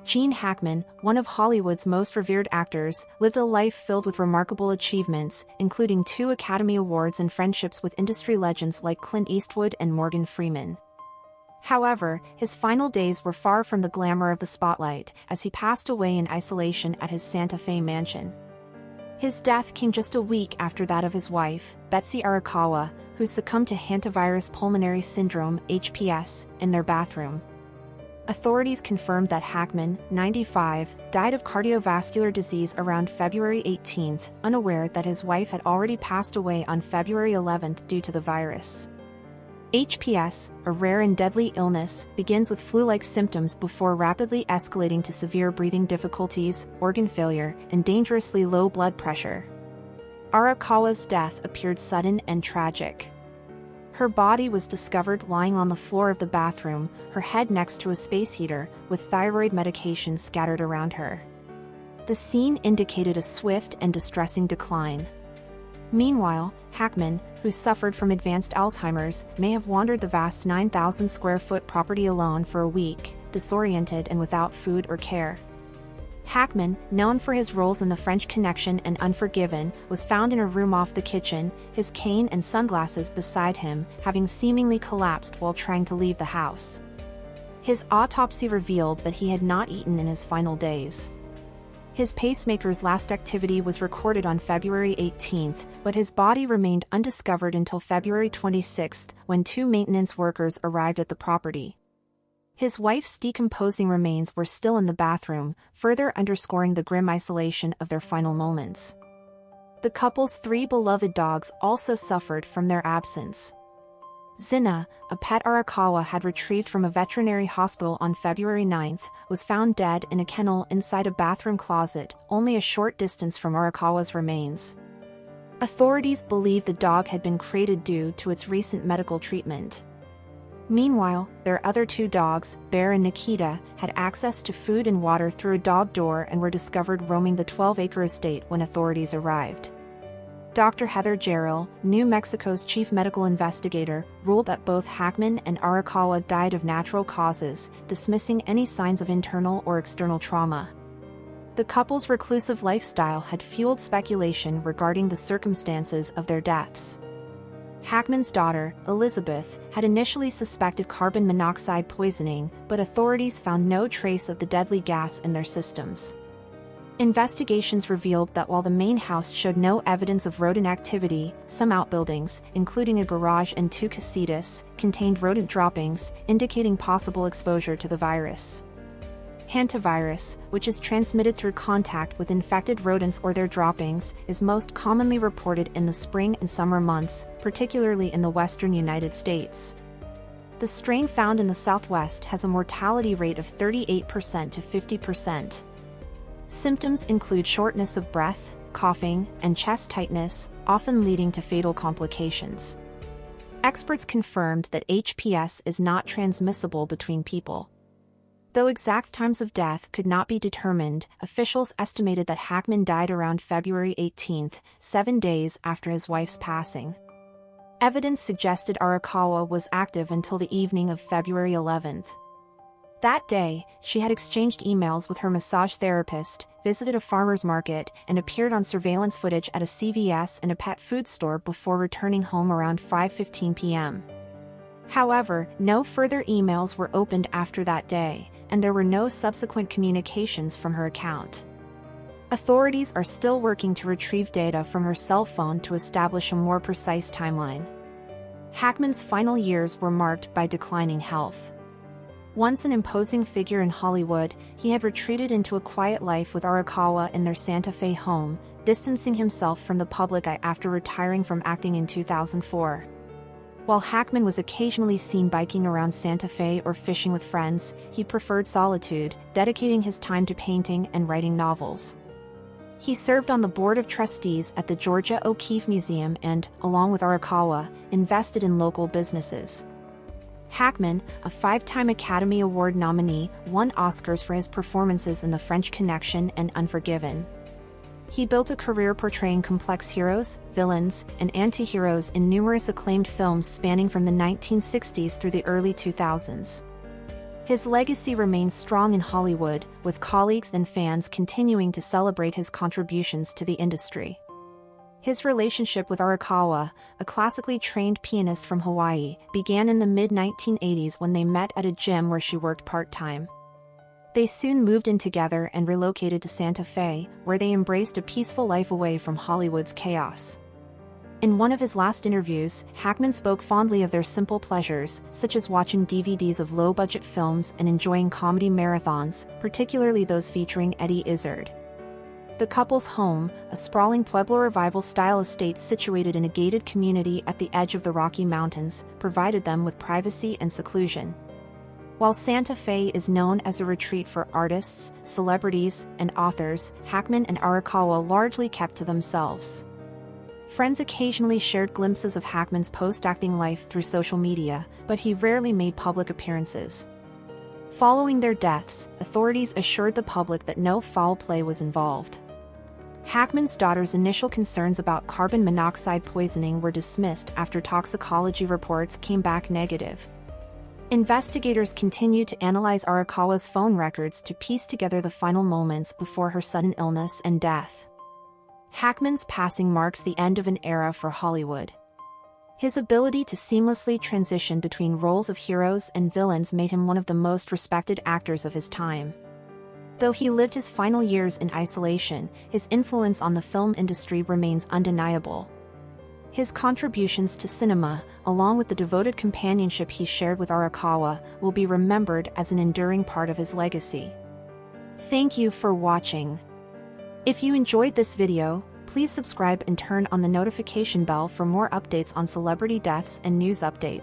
Gene Hackman, one of Hollywood's most revered actors, lived a life filled with remarkable achievements, including 2 Academy Awards and friendships with industry legends like Clint Eastwood and Morgan Freeman. However, his final days were far from the glamour of the spotlight, as he passed away in isolation at his Santa Fe mansion. His death came just a week after that of his wife, Betsy Arakawa, who succumbed to Hantavirus Pulmonary Syndrome (HPS) in their bathroom. Authorities confirmed that Hackman, 95, died of cardiovascular disease around February 18, unaware that his wife had already passed away on February 11 due to the virus. HPS, a rare and deadly illness, begins with flu-like symptoms before rapidly escalating to severe breathing difficulties, organ failure, and dangerously low blood pressure. Arakawa's death appeared sudden and tragic. Her body was discovered lying on the floor of the bathroom, her head next to a space heater, with thyroid medications scattered around her. The scene indicated a swift and distressing decline. Meanwhile, Hackman, who suffered from advanced Alzheimer's, may have wandered the vast 9,000-square-foot property alone for a week, disoriented and without food or care. Hackman, known for his roles in The French Connection and Unforgiven, was found in a room off the kitchen, his cane and sunglasses beside him, having seemingly collapsed while trying to leave the house. His autopsy revealed that he had not eaten in his final days. His pacemaker's last activity was recorded on February 18, but his body remained undiscovered until February 26, when 2 maintenance workers arrived at the property. His wife's decomposing remains were still in the bathroom, further underscoring the grim isolation of their final moments. The couple's 3 beloved dogs also suffered from their absence. Zina, a pet Arakawa had retrieved from a veterinary hospital on February 9, was found dead in a kennel inside a bathroom closet, only a short distance from Arakawa's remains. Authorities believe the dog had been crated due to its recent medical treatment. Meanwhile, their other 2 dogs, Bear and Nikita, had access to food and water through a dog door and were discovered roaming the 12-acre estate when authorities arrived. Dr. Heather Jarrell, New Mexico's chief medical investigator, ruled that both Hackman and Arakawa died of natural causes, dismissing any signs of internal or external trauma. The couple's reclusive lifestyle had fueled speculation regarding the circumstances of their deaths. Hackman's daughter, Elizabeth, had initially suspected carbon monoxide poisoning, but authorities found no trace of the deadly gas in their systems. Investigations revealed that while the main house showed no evidence of rodent activity, some outbuildings, including a garage and 2 casitas, contained rodent droppings, indicating possible exposure to the virus. Hantavirus, which is transmitted through contact with infected rodents or their droppings, is most commonly reported in the spring and summer months, particularly in the western United States. The strain found in the Southwest has a mortality rate of 38% to 50%. Symptoms include shortness of breath, coughing, and chest tightness, often leading to fatal complications. Experts confirmed that HPS is not transmissible between people. Though exact times of death could not be determined, officials estimated that Hackman died around February 18, 7 days after his wife's passing. Evidence suggested Arakawa was active until the evening of February 11. That day, she had exchanged emails with her massage therapist, visited a farmer's market, and appeared on surveillance footage at a CVS and a pet food store before returning home around 5:15 p.m. However, no further emails were opened after that day, and there were no subsequent communications from her account. Authorities are still working to retrieve data from her cell phone to establish a more precise timeline. Hackman's final years were marked by declining health. Once an imposing figure in Hollywood, he had retreated into a quiet life with Arakawa in their Santa Fe home, distancing himself from the public eye after retiring from acting in 2004. While Hackman was occasionally seen biking around Santa Fe or fishing with friends, he preferred solitude, dedicating his time to painting and writing novels. He served on the board of trustees at the Georgia O'Keeffe Museum and, along with Arakawa, invested in local businesses. Hackman, a 5-time Academy Award nominee, won Oscars for his performances in The French Connection and Unforgiven. He built a career portraying complex heroes, villains, and anti-heroes in numerous acclaimed films spanning from the 1960s through the early 2000s. His legacy remains strong in Hollywood, with colleagues and fans continuing to celebrate his contributions to the industry. His relationship with Arakawa, a classically trained pianist from Hawaii, began in the mid-1980s when they met at a gym where she worked part-time. They soon moved in together and relocated to Santa Fe, where they embraced a peaceful life away from Hollywood's chaos. In one of his last interviews, Hackman spoke fondly of their simple pleasures, such as watching DVDs of low-budget films and enjoying comedy marathons, particularly those featuring Eddie Izzard. The couple's home, a sprawling Pueblo Revival-style estate situated in a gated community at the edge of the Rocky Mountains, provided them with privacy and seclusion. While Santa Fe is known as a retreat for artists, celebrities, and authors, Hackman and Arakawa largely kept to themselves. Friends occasionally shared glimpses of Hackman's post-acting life through social media, but he rarely made public appearances. Following their deaths, authorities assured the public that no foul play was involved. Hackman's daughter's initial concerns about carbon monoxide poisoning were dismissed after toxicology reports came back negative. Investigators continued to analyze Arakawa's phone records to piece together the final moments before her sudden illness and death. Hackman's passing marks the end of an era for Hollywood. His ability to seamlessly transition between roles of heroes and villains made him one of the most respected actors of his time. Though he lived his final years in isolation, his influence on the film industry remains undeniable. His contributions to cinema, along with the devoted companionship he shared with Arakawa, will be remembered as an enduring part of his legacy. Thank you for watching. If you enjoyed this video, please subscribe and turn on the notification bell for more updates on celebrity deaths and news updates.